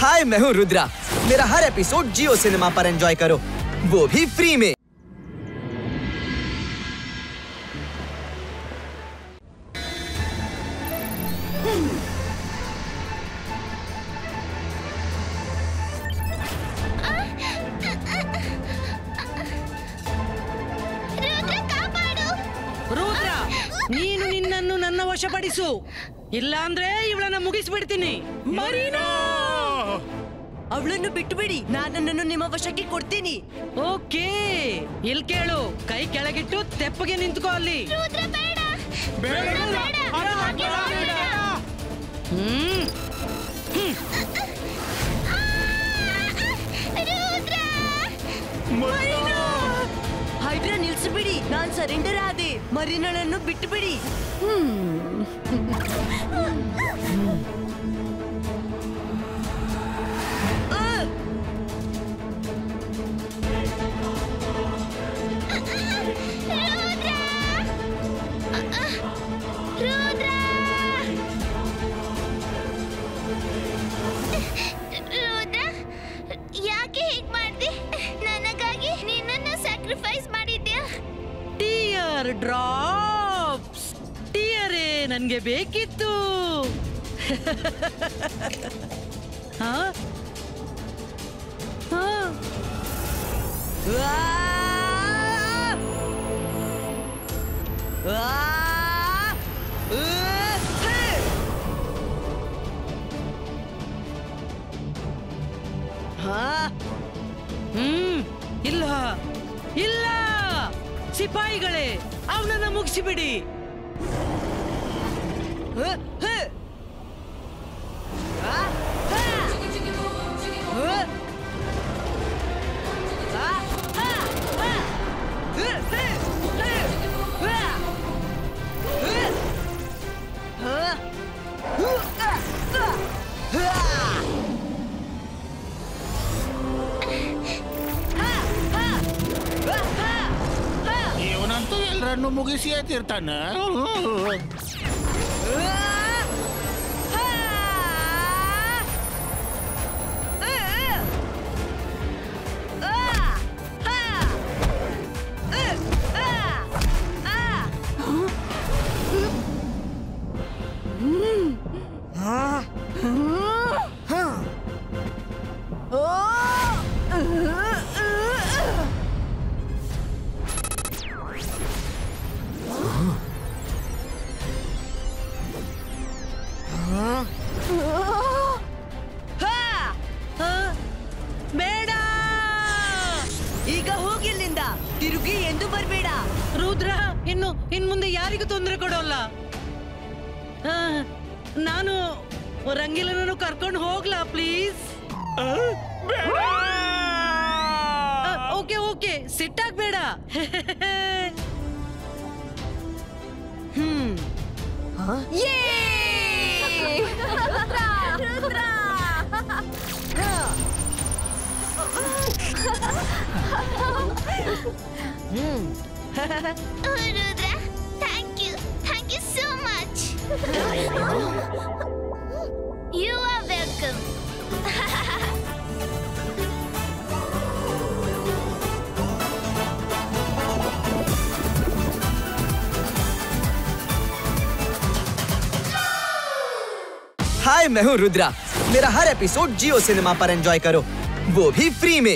हाय, मैं हूँ रुद्रा। मेरा हर एपिसोड जियो सिनेमा पर एंजॉय करो, वो भी फ्री में। रुद्रा, ನೀನು ನಿನ್ನನ್ನು ನನ್ನ ವಶಪಡಿಸು, ಇಲ್ಲ ಅಂದ್ರೆ ಇವಳನ್ನ ಮುಗಿಸ್ಬಿಡ್ತೀನಿ. ಮರೀನಾ, ಅವಳನ್ನು ಬಿಟ್ಟುಬಿಡಿ, ನಾನನ್ನು ನಿಮ್ಮ ವಶಕ್ಕೆ ಕೊಡ್ತೀನಿ. ಓಕೆ, ಇಲ್ಲಿ ಕೇಳು, ಕೈ ಕೆಳಗಿಟ್ಟು ತೆಪ್ಪಗೆ ನಿಂತ್ಕೋ ಅಲ್ಲಿ. ಹೈಡ್ರಾ ನಿಲ್ಸಿಬಿಡಿ, ನಾನ್ ಸರೆಂಡರ್ ಆದೆ. ಮರೀನಾಳನ್ನು ಬಿಟ್ಟುಬಿಡಿ. ಯಾಕೆ ಹೀಗ್ ಮಾಡ್ದೆ? ನನಗಾಗಿ ನಿನ್ನನ್ನು ಸ್ಯಾಕ್ರಿಫೈಸ್ ಮಾಡಿದ್ಯಾ? ಟಿಯರ್ ಡ್ರಾಪ್ಸ್, ಟಿಯರೇ ನನ್ಗೆ ಬೇಕಿತ್ತು. ಹಾ ಹಾ ಇಲ್ಲ ಇಲ್ಲ, ಸಿಪಾಯಿಗಳೇ, ಅವನನ್ನ ಮುಗಿಸಿಬಿಡಿ. ಇವನಂತೂ ಎಲ್ಲರನ್ನು ಮುಗಿಸಿಯೇ ತೀರ್ತಾನೆ. ಬೇಡ, ಈಗ ಹೋಗಿಲ್ಲಿಂದ, ತಿರುಗಿ ಎಂದು ಬರ್ಬೇಡ. ರುದ್ರ, ಇನ್ ಮುಂದೆ ಯಾರಿಗೂ ತೊಂದರೆ ಕೊಡೋಲ್ಲ. ನಾನು ರಂಗಿಲನನ್ನು ಕರ್ಕೊಂಡು ಹೋಗ್ಲಾ ಪ್ಲೀಸ್? ಓಕೆ ಓಕೆ, ಸಿಟ್ಟಾಗ್ಬೇಡ. Rudra, thank you so much. You are welcome. Hi, मैं हूँ रुद्रा। मेरा हर एपिसोड जियो सिनेमा पर एंजॉय करो, वो भी फ्री में।